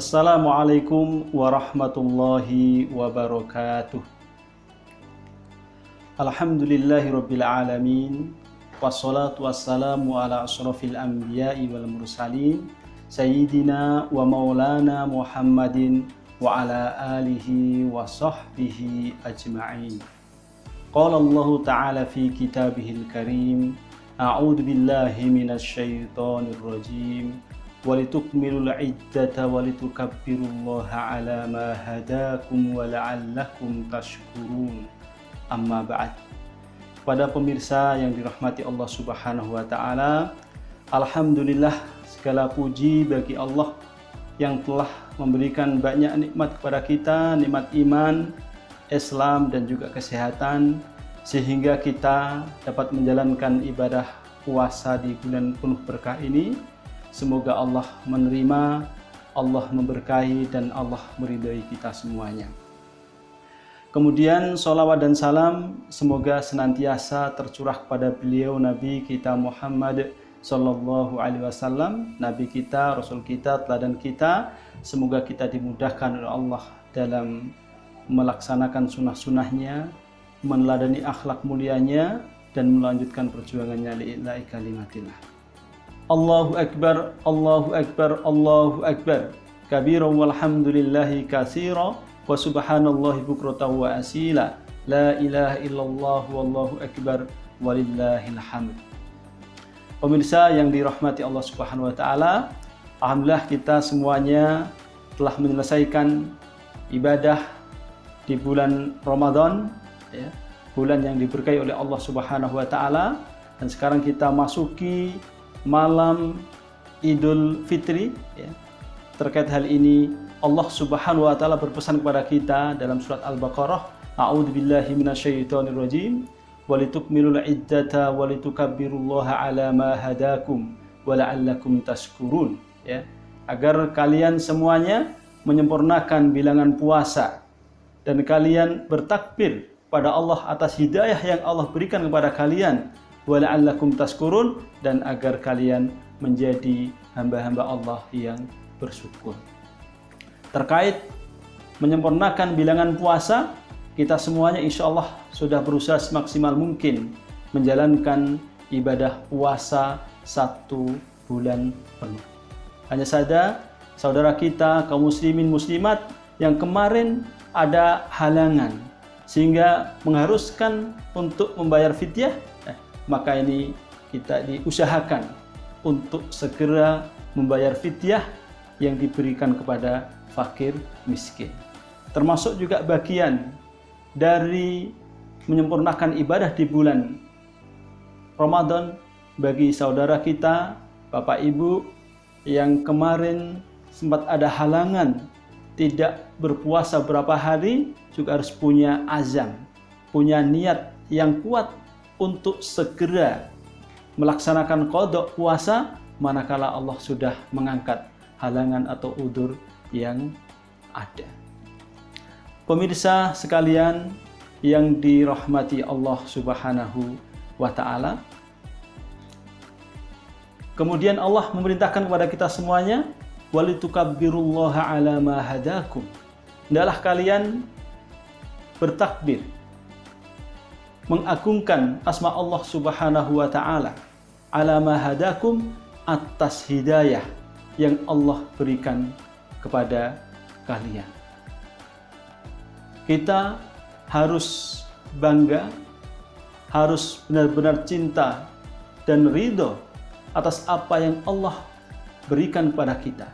Assalamualaikum warahmatullahi wabarakatuh. Alhamdulillahirabbil alamin. Wassalatu wassalamu ala asyrafil anbiya'i wal mursalin sayyidina wa maulana Muhammadin wa ala alihi wa sahbihi ajma'in. Qala Allah ta'ala fi kitabihil karim, a'udzu billahi minasyaitonir rajim. Walitukmilul iddata walitukabbirullaha ala ma hadakum wa la'allakum tashkurun. Amma ba'd. Pada pemirsa yang dirahmati Allah Subhanahu wa taala, alhamdulillah, segala puji bagi Allah yang telah memberikan banyak nikmat kepada kita, nikmat iman, Islam dan juga kesehatan, sehingga kita dapat menjalankan ibadah puasa di bulan penuh berkah ini. Semoga Allah menerima, Allah memberkahi, dan Allah meridhai kita semuanya. Kemudian sholawat dan salam semoga senantiasa tercurah kepada beliau Nabi kita Muhammad Sallallahu Alaihi Wasallam, Nabi kita, Rasul kita, teladan kita. Semoga kita dimudahkan oleh Allah dalam melaksanakan sunnah-sunnahnya, meneladani akhlak mulianya, dan melanjutkan perjuangannya lillahi kalimatillah. Allahu Akbar, Allahu Akbar, Allahu Akbar. Kabiran walhamdulillahi katsira wa subhanallahi bukratan wa asila. La ilaha illallah wallahu akbar walillahil hamd. Pemirsa yang dirahmati Allah Subhanahu wa taala, alhamdulillah kita semuanya telah menyelesaikan ibadah di bulan Ramadan, ya, bulan yang diberkahi oleh Allah Subhanahu wa taala, dan sekarang kita masuki malam Idul Fitri, ya. Terkait hal ini Allah Subhanahu wa taala berpesan kepada kita dalam surat Al-Baqarah, a'udzu billahi minasyaitonir rajim, walitukmilul iddata walitukabbirullaha ala ma hadakum wa la'allakum tashkurun, ya, agar kalian semuanya menyempurnakan bilangan puasa dan kalian bertakbir pada Allah atas hidayah yang Allah berikan kepada kalian, wala'allakum tashkurun, dan agar kalian menjadi hamba-hamba Allah yang bersyukur. Terkait menyempurnakan bilangan puasa, kita semuanya insya Allah sudah berusaha semaksimal mungkin menjalankan ibadah puasa 1 bulan penuh. Hanya saja saudara kita kaum muslimin muslimat yang kemarin ada halangan sehingga mengharuskan untuk membayar fidyah, maka ini kita diusahakan untuk segera membayar fidyah yang diberikan kepada fakir miskin. Termasuk juga bagian dari menyempurnakan ibadah di bulan Ramadan bagi saudara kita, Bapak Ibu yang kemarin sempat ada halangan tidak berpuasa berapa hari, juga harus punya azam, punya niat yang kuat untuk segera melaksanakan qada puasa manakala Allah sudah mengangkat halangan atau udzur yang ada. Pemirsa sekalian yang dirahmati Allah Subhanahu wa taala, kemudian Allah memerintahkan kepada kita semuanya, walitukabbirullaha ala ma hadakum. Hendaklah kalian bertakbir, mengagungkan asma Allah Subhanahu wa taala, ala ma hadakum, atas hidayah yang Allah berikan kepada kalian. Kita harus bangga, harus benar-benar cinta dan ridho atas apa yang Allah berikan kepada kita.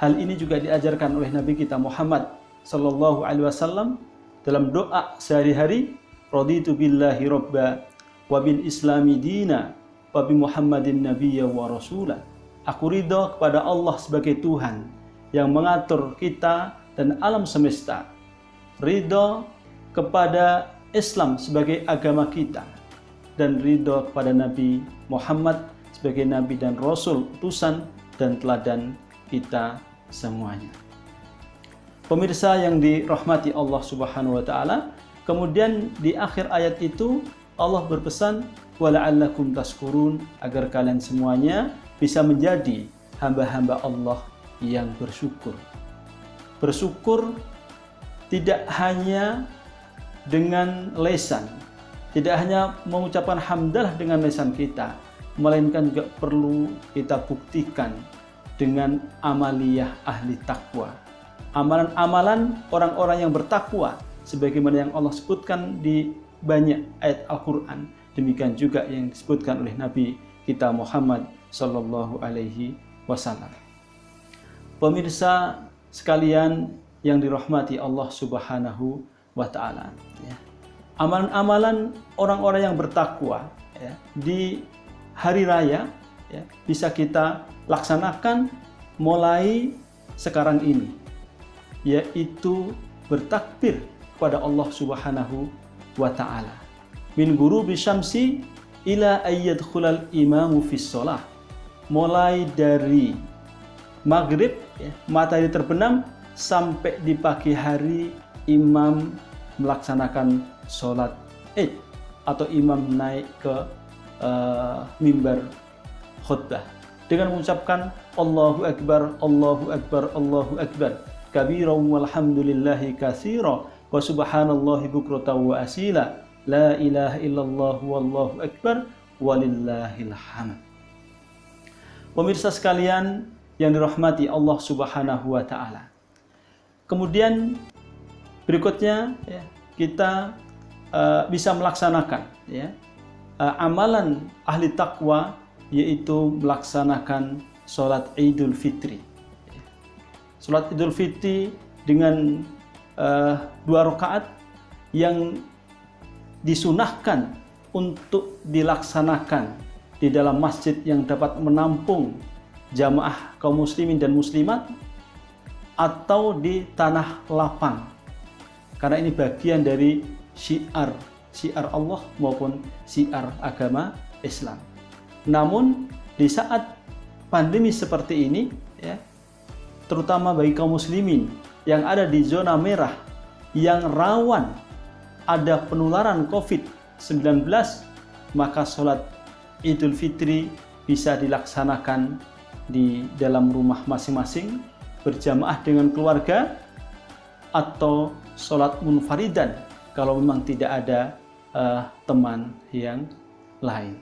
Hal ini juga diajarkan oleh Nabi kita Muhammad Sallallahu Alaihi Wasallam dalam doa sehari-hari, raditu billahi robba wa bil islami dina wa bi Muhammadin nabiyya wa rasulah. Aku ridho kepada Allah sebagai Tuhan yang mengatur kita dan alam semesta, ridho kepada Islam sebagai agama kita, dan ridho kepada Nabi Muhammad sebagai Nabi dan Rasul, utusan dan teladan kita semuanya. Pemirsa yang dirahmati Allah Subhanahu wa taala, kemudian di akhir ayat itu Allah berpesan, wala'allakum tashkurun, agar kalian semuanya bisa menjadi hamba-hamba Allah yang bersyukur. bersyukur tidak hanya dengan lisan, tidak hanya mengucapkan hamdalah dengan lisan kita, melainkan juga perlu kita buktikan dengan amaliyah ahli takwa. Amalan-amalan orang-orang yang bertakwa, sebagaimana yang Allah sebutkan di banyak ayat Al-Quran. Demikian juga yang disebutkan oleh Nabi kita Muhammad Sallallahu Alaihi Wasallam. Pemirsa sekalian yang dirahmati Allah Subhanahu wa Ta'ala, ya. Amalan-amalan orang-orang yang bertakwa, ya, di hari raya, ya, bisa kita laksanakan mulai sekarang ini, yaitu bertakbir kepada Allah Subhanahu wa Ta'ala. Min ghurubi syamsi ila ayyadkhulal imamu fis shalah. Mulai dari maghrib, ya, matahari terbenam sampai di pagi hari imam melaksanakan sholat Id atau imam naik ke mimbar khutbah dengan mengucapkan Allahu Akbar, Allahu Akbar, Allahu Akbar, kabiran walhamdulillahi katsira wa subhanallahi bukratan wa asila, la ilaha illallah wallahu akbar walillahil hamd. Pemirsa sekalian yang dirahmati Allah Subhanahu wa Ta'ala. Kemudian berikutnya, ya, kita bisa melaksanakan, ya, amalan ahli takwa, yaitu melaksanakan sholat Idul Fitri. Sholat Idul Fitri dengan 2 rakaat yang disunahkan untuk dilaksanakan di dalam masjid yang dapat menampung jamaah kaum muslimin dan muslimat atau di tanah lapang, karena ini bagian dari syiar Allah maupun syiar agama Islam. Namun di saat pandemi seperti ini, ya, terutama bagi kaum muslimin yang ada di zona merah yang rawan ada penularan COVID-19, maka sholat Idul Fitri bisa dilaksanakan di dalam rumah masing-masing berjamaah dengan keluarga, atau sholat munfaridan kalau memang tidak ada teman yang lain.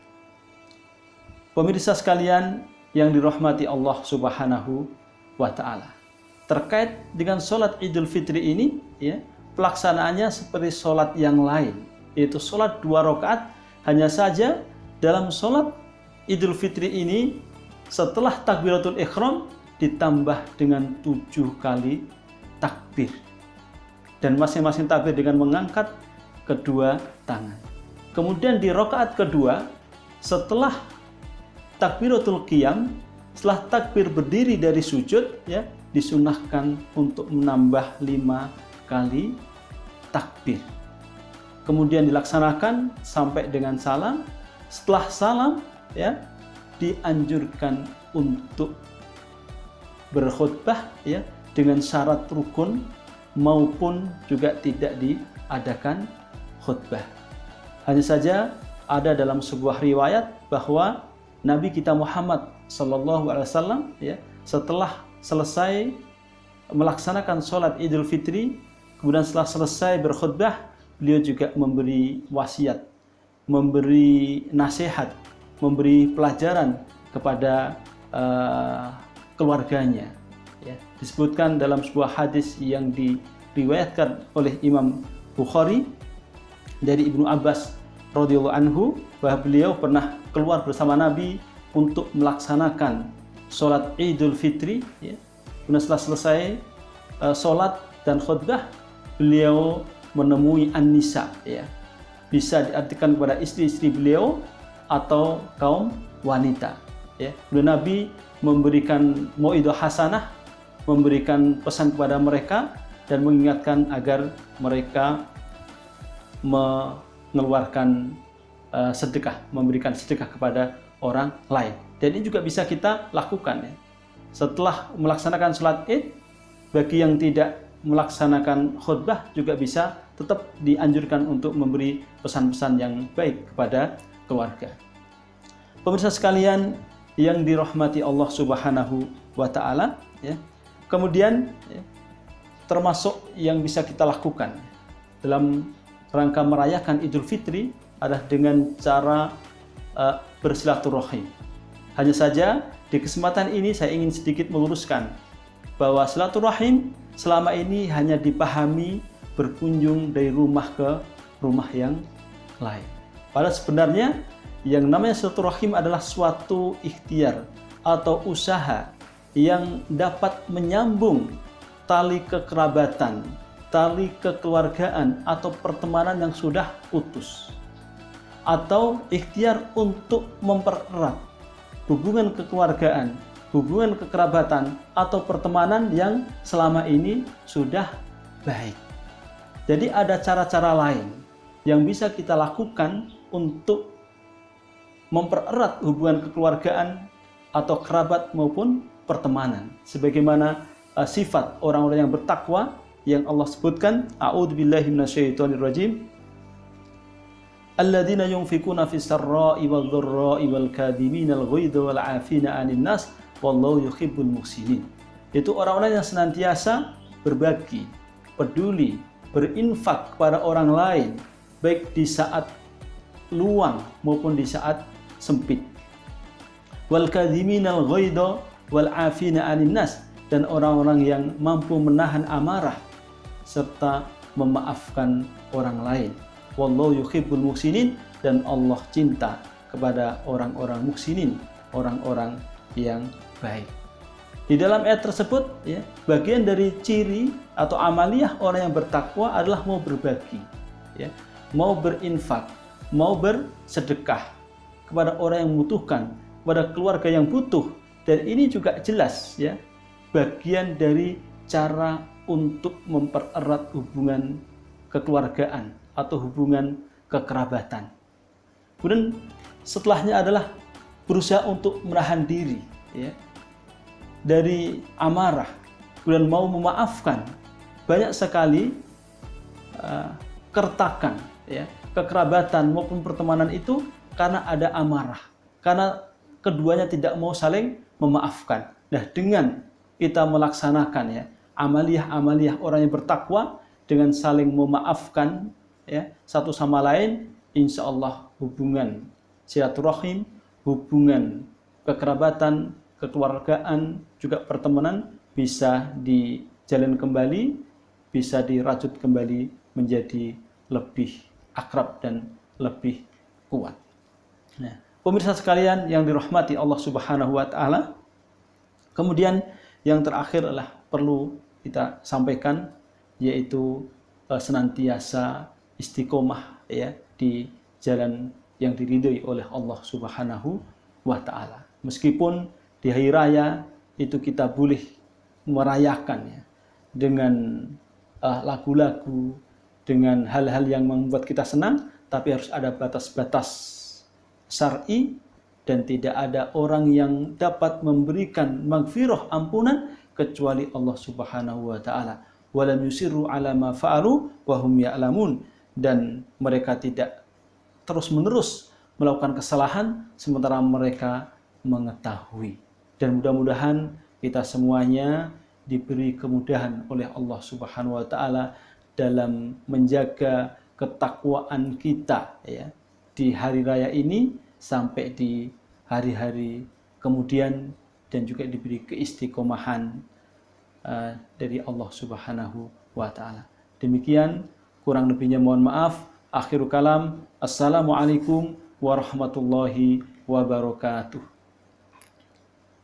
Pemirsa sekalian yang dirahmati Allah Subhanahu wa Ta'ala, terkait dengan sholat Idul Fitri ini, ya, pelaksanaannya seperti sholat yang lain, yaitu sholat 2 rakaat. Hanya saja dalam sholat Idul Fitri ini, setelah takbiratul ihram ditambah dengan 7 kali takbir, dan masing-masing takbir dengan mengangkat kedua tangan. Kemudian di rakaat kedua, setelah takbiratul qiyam, setelah takbir berdiri dari sujud, ya, disunahkan untuk menambah 5 kali takbir. Kemudian dilaksanakan sampai dengan salam. Setelah salam, ya, dianjurkan untuk berkhutbah, ya, dengan syarat rukun maupun juga tidak diadakan khutbah. Hanya saja ada dalam sebuah riwayat bahwa Nabi kita Muhammad Sallallahu Alaihi Wasallam, ya, setelah selesai melaksanakan sholat Idul Fitri, kemudian setelah selesai berkhutbah, beliau juga memberi wasiat, memberi nasihat, memberi pelajaran kepada keluarganya, ya. Disebutkan dalam sebuah hadis yang diriwayatkan oleh Imam Bukhari dari Ibnu Abbas radhiyallahu anhu, bahwa beliau pernah keluar bersama Nabi untuk melaksanakan sholat Idul Fitri, ya. Kemudian setelah selesai sholat dan khutbah, beliau menemui An-Nisa, ya. Bisa diartikan kepada istri-istri beliau atau kaum wanita, ya. Kemudian Nabi memberikan mau'idhah hasanah, memberikan pesan kepada mereka dan mengingatkan agar mereka mengeluarkan sedekah, memberikan sedekah kepada orang lain. Dan ini juga bisa kita lakukan, ya. Setelah melaksanakan sholat Id, bagi yang tidak melaksanakan khutbah juga bisa tetap dianjurkan untuk memberi pesan-pesan yang baik kepada keluarga. Pemirsa sekalian yang dirahmati Allah Subhanahu wa Ta'ala, ya. Kemudian, ya, termasuk yang bisa kita lakukan dalam rangka merayakan Idul Fitri adalah dengan cara bersilaturahim. Hanya saja di kesempatan ini saya ingin sedikit meluruskan bahwa silaturahim selama ini hanya dipahami berkunjung dari rumah ke rumah yang lain. Padahal sebenarnya yang namanya silaturahim adalah suatu ikhtiar atau usaha yang dapat menyambung tali kekerabatan, tali kekeluargaan atau pertemanan yang sudah putus, atau ikhtiar untuk mempererat hubungan kekeluargaan, hubungan kekerabatan atau pertemanan yang selama ini sudah baik. Jadi ada cara-cara lain yang bisa kita lakukan untuk mempererat hubungan kekeluargaan atau kerabat maupun pertemanan. Sebagaimana sifat orang-orang yang bertakwa yang Allah sebutkan, a'udzubillahi minasyaitonirrajim, alladzina yunfikuna fis sarra'i wal dharra'i wal kadhiminal ghaidha wal 'afina 'anil nas wallahu yuhibbul muhsinin. Itu orang-orang yang senantiasa berbagi, peduli, berinfak kepada orang lain baik di saat luang maupun di saat sempit. Wal kadhiminal ghaidha wal 'afina 'anil nas, dan orang-orang yang mampu menahan amarah serta memaafkan orang lain. Wallahu yuhibbul muhsinin, dan Allah cinta kepada orang-orang muhsinin, orang-orang yang baik. Di dalam ayat tersebut ya, bagian dari ciri atau amaliyah orang yang bertakwa adalah mau berbagi, ya, mau berinfak, mau bersedekah kepada orang yang membutuhkan, kepada keluarga yang butuh. Dan ini juga jelas ya, bagian dari cara untuk mempererat hubungan kekeluargaan atau hubungan kekerabatan. Kemudian setelahnya adalah berusaha untuk menahan diri ya, dari amarah, kemudian mau memaafkan. Banyak sekali keretakan ya, kekerabatan maupun pertemanan itu karena ada amarah, karena keduanya tidak mau saling memaafkan. Nah, dengan kita melaksanakan ya amaliyah-amaliyah orang yang bertakwa dengan saling memaafkan ya satu sama lain, insya Allah hubungan silaturahim, hubungan kekerabatan, kekeluargaan, juga pertemanan bisa dijalin kembali, bisa dirajut kembali menjadi lebih akrab dan lebih kuat. Nah, pemirsa sekalian yang dirahmati Allah Subhanahu wa taala, kemudian yang terakhir adalah perlu kita sampaikan, yaitu senantiasa istiqomah ya di jalan yang diridhoi oleh Allah Subhanahu wa taala. Meskipun di hari raya itu kita boleh merayakan ya dengan lagu-lagu, dengan hal-hal yang membuat kita senang, tapi harus ada batas-batas syar'i, dan tidak ada orang yang dapat memberikan maghfirah, ampunan, kecuali Allah Subhanahu wa taala. Walam yusirru ala ma fa'alu wa hum ya'lamun, dan mereka tidak terus-menerus melakukan kesalahan sementara mereka mengetahui. Dan mudah-mudahan kita semuanya diberi kemudahan oleh Allah Subhanahu wa taala dalam menjaga ketakwaan kita ya di hari raya ini sampai di hari-hari kemudian, dan juga diberi keistiqomahan dari Allah Subhanahu wa taala. Demikian, kurang lebihnya mohon maaf. Akhirul kalam, assalamualaikum warahmatullahi wabarakatuh.